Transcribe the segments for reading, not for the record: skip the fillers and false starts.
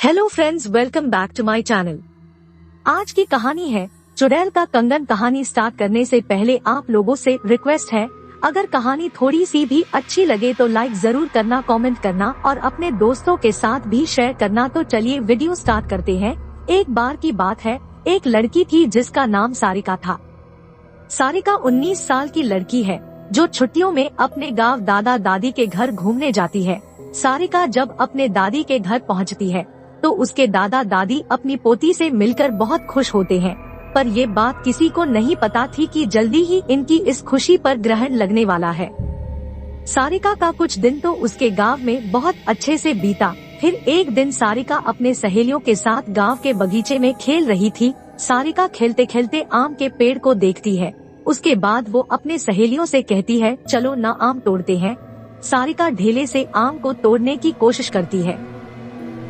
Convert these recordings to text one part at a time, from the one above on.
Hello friends, welcome back to my channel. आज की कहानी है चुड़ैल का कंगन। कहानी स्टार्ट करने से पहले आप लोगों से रिक्वेस्ट है, अगर कहानी थोड़ी सी भी अच्छी लगे तो लाइक जरूर करना, कमेंट करना और अपने दोस्तों के साथ भी शेयर करना। तो चलिए वीडियो स्टार्ट करते हैं। एक बार की बात है, एक लड़की थी जिसका नाम सारिका था। सारिका 19 साल की लड़की है जो छुट्टियों में अपने गांव दादा दादी के घर घूमने जाती है। सारिका जब अपने दादी के घर पहुंचती है तो उसके दादा दादी अपनी पोती से मिलकर बहुत खुश होते हैं, पर ये बात किसी को नहीं पता थी कि जल्दी ही इनकी इस खुशी पर ग्रहण लगने वाला है। सारिका का कुछ दिन तो उसके गांव में बहुत अच्छे से बीता। फिर एक दिन सारिका अपने सहेलियों के साथ गांव के बगीचे में खेल रही थी। सारिका खेलते खेलते आम के पेड़ को देखती है। उसके बाद वो अपने सहेलियों से कहती है, चलो ना आम तोड़ते हैं। सारिका ढेले से आम को तोड़ने की कोशिश करती है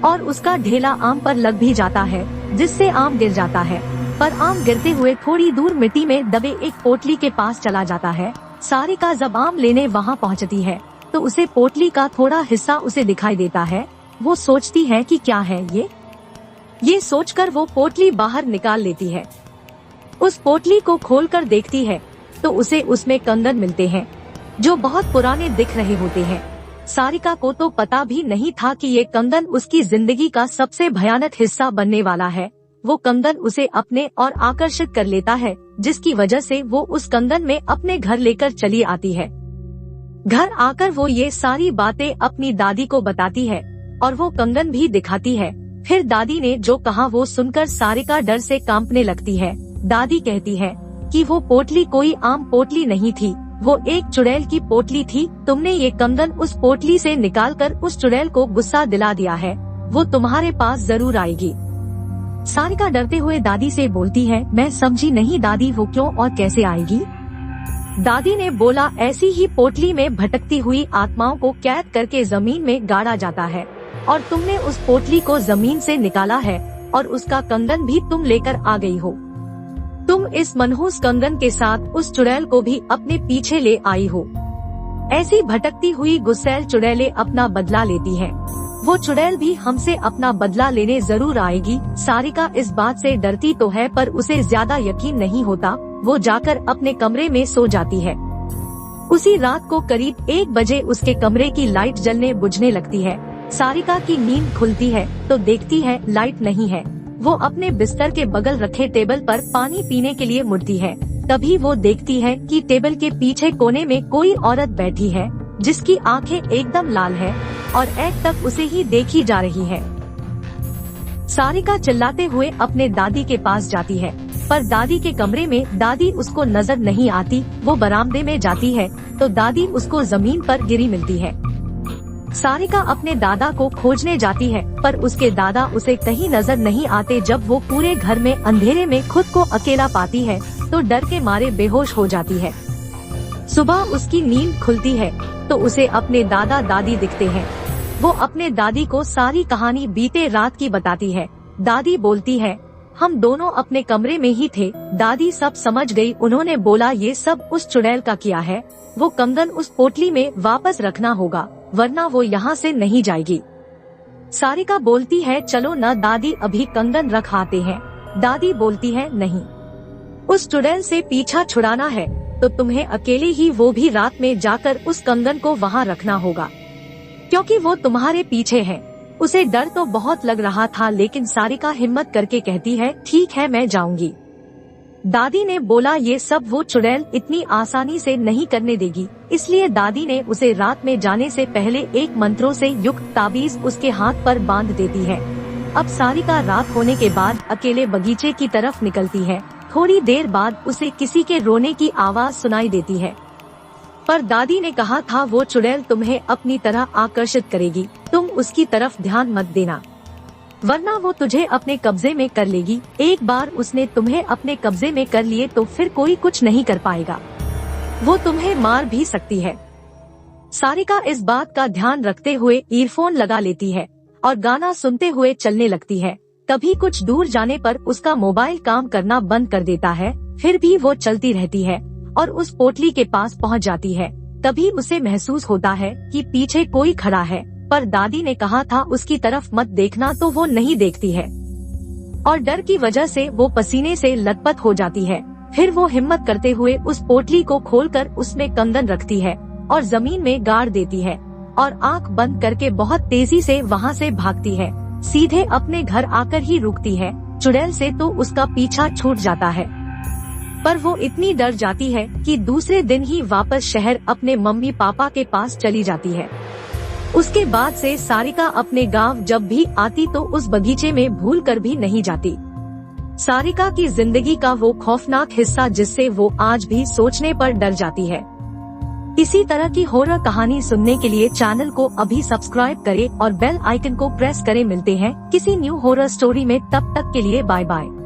और उसका ढेला आम पर लग भी जाता है, जिससे आम गिर जाता है। पर आम गिरते हुए थोड़ी दूर मिट्टी में दबे एक पोटली के पास चला जाता है। सारिका जब आम लेने वहां पहुंचती है तो उसे पोटली का थोड़ा हिस्सा उसे दिखाई देता है। वो सोचती है कि क्या है ये सोचकर वो पोटली बाहर निकाल लेती है। उस पोटली को खोलकर देखती है तो उसे उसमें कंगन मिलते हैं जो बहुत पुराने दिख रहे होते हैं। सारिका को तो पता भी नहीं था कि ये कंगन उसकी जिंदगी का सबसे भयानक हिस्सा बनने वाला है। वो कंगन उसे अपने और आकर्षित कर लेता है, जिसकी वजह से वो उस कंगन में अपने घर लेकर चली आती है। घर आकर वो ये सारी बातें अपनी दादी को बताती है और वो कंगन भी दिखाती है। फिर दादी ने जो कहा वो सुनकर सारिका डर से कांपने लगती है। दादी कहती है कि वो पोटली कोई आम पोटली नहीं थी, वो एक चुड़ैल की पोटली थी। तुमने ये कंगन उस पोटली से निकालकर उस चुड़ैल को गुस्सा दिला दिया है, वो तुम्हारे पास जरूर आएगी। सारिका डरते हुए दादी से बोलती है, मैं समझी नहीं दादी, वो क्यों और कैसे आएगी? दादी ने बोला, ऐसी ही पोटली में भटकती हुई आत्माओं को कैद करके जमीन में गाड़ा जाता है और तुमने उस पोटली को जमीन से निकाला है और उसका कंगन भी तुम लेकर आ गई हो। तुम इस मनहूस कंगन के साथ उस चुड़ैल को भी अपने पीछे ले आई हो। ऐसी भटकती हुई गुस्सैल चुड़ैलें अपना बदला लेती हैं। वो चुड़ैल भी हमसे अपना बदला लेने जरूर आएगी। सारिका इस बात से डरती तो है पर उसे ज्यादा यकीन नहीं होता। वो जाकर अपने कमरे में सो जाती है। उसी रात को करीब 1 बजे उसके कमरे की लाइट जलने बुझने लगती है। सारिका की नींद खुलती है तो देखती है लाइट नहीं है। वो अपने बिस्तर के बगल रखे टेबल पर पानी पीने के लिए मुड़ती है। तभी वो देखती है कि टेबल के पीछे कोने में कोई औरत बैठी है जिसकी आंखें एकदम लाल है और एक तक उसे ही देखी जा रही है। सारिका चिल्लाते हुए अपने दादी के पास जाती है, पर दादी के कमरे में दादी उसको नजर नहीं आती। वो बरामदे में जाती है तो दादी उसको जमीन पर गिरी मिलती है। सारिका अपने दादा को खोजने जाती है पर उसके दादा उसे कहीं नजर नहीं आते। जब वो पूरे घर में अंधेरे में खुद को अकेला पाती है तो डर के मारे बेहोश हो जाती है। सुबह उसकी नींद खुलती है तो उसे अपने दादा दादी दिखते हैं। वो अपने दादी को सारी कहानी बीते रात की बताती है। दादी बोलती है, हम दोनों अपने कमरे में ही थे। दादी सब समझ गई। उन्होंने बोला, ये सब उस चुड़ैल का किया है। वो कंगन उस पोटली में वापस रखना होगा वरना वो यहाँ से नहीं जाएगी। सारिका बोलती है, चलो न दादी, अभी कंगन रख आते हैं। दादी बोलती है, नहीं, उस चुड़ैल से पीछा छुड़ाना है तो तुम्हें अकेले ही, वो भी रात में जाकर उस कंगन को वहाँ रखना होगा क्योंकि वो तुम्हारे पीछे है। उसे डर तो बहुत लग रहा था लेकिन सारिका हिम्मत करके कहती है, ठीक है मैं जाऊंगी। दादी ने बोला, ये सब वो चुड़ैल इतनी आसानी से नहीं करने देगी, इसलिए दादी ने उसे रात में जाने से पहले एक मंत्रों से युक्त ताबीज उसके हाथ पर बांध देती है। अब सारिका रात होने के बाद अकेले बगीचे की तरफ निकलती है। थोड़ी देर बाद उसे किसी के रोने की आवाज सुनाई देती है, पर दादी ने कहा था वो चुड़ैल तुम्हें अपनी तरह आकर्षित करेगी, तुम उसकी तरफ ध्यान मत देना वरना वो तुझे अपने कब्जे में कर लेगी। एक बार उसने तुम्हें अपने कब्जे में कर लिए तो फिर कोई कुछ नहीं कर पाएगा, वो तुम्हें मार भी सकती है। सारिका इस बात का ध्यान रखते हुए ईयरफोन लगा लेती है और गाना सुनते हुए चलने लगती है। तभी कुछ दूर जाने पर उसका मोबाइल काम करना बंद कर देता है। फिर भी वो चलती रहती है और उस पोटली के पास पहुंच जाती है। तभी उसे महसूस होता है कि पीछे कोई खड़ा है। पर दादी ने कहा था उसकी तरफ मत देखना, तो वो नहीं देखती है और डर की वजह से वो पसीने से लथपथ हो जाती है। फिर वो हिम्मत करते हुए उस पोटली को खोलकर उसमें कंगन रखती है और जमीन में गाड़ देती है और आंख बंद करके बहुत तेजी से वहाँ से भागती है। सीधे अपने घर आकर ही रुकती है। चुड़ैल से तो उसका पीछा छूट जाता है, पर वो इतनी डर जाती है कि दूसरे दिन ही वापस शहर अपने मम्मी पापा के पास चली जाती है। उसके बाद से सारिका अपने गांव जब भी आती तो उस बगीचे में भूल कर भी नहीं जाती। सारिका की जिंदगी का वो खौफनाक हिस्सा जिससे वो आज भी सोचने पर डर जाती है। इसी तरह की हॉरर कहानी सुनने के लिए चैनल को अभी सब्सक्राइब करें और बेल आइकन को प्रेस करें। मिलते हैं किसी न्यू हॉरर स्टोरी में, तब तक के लिए बाय बाय।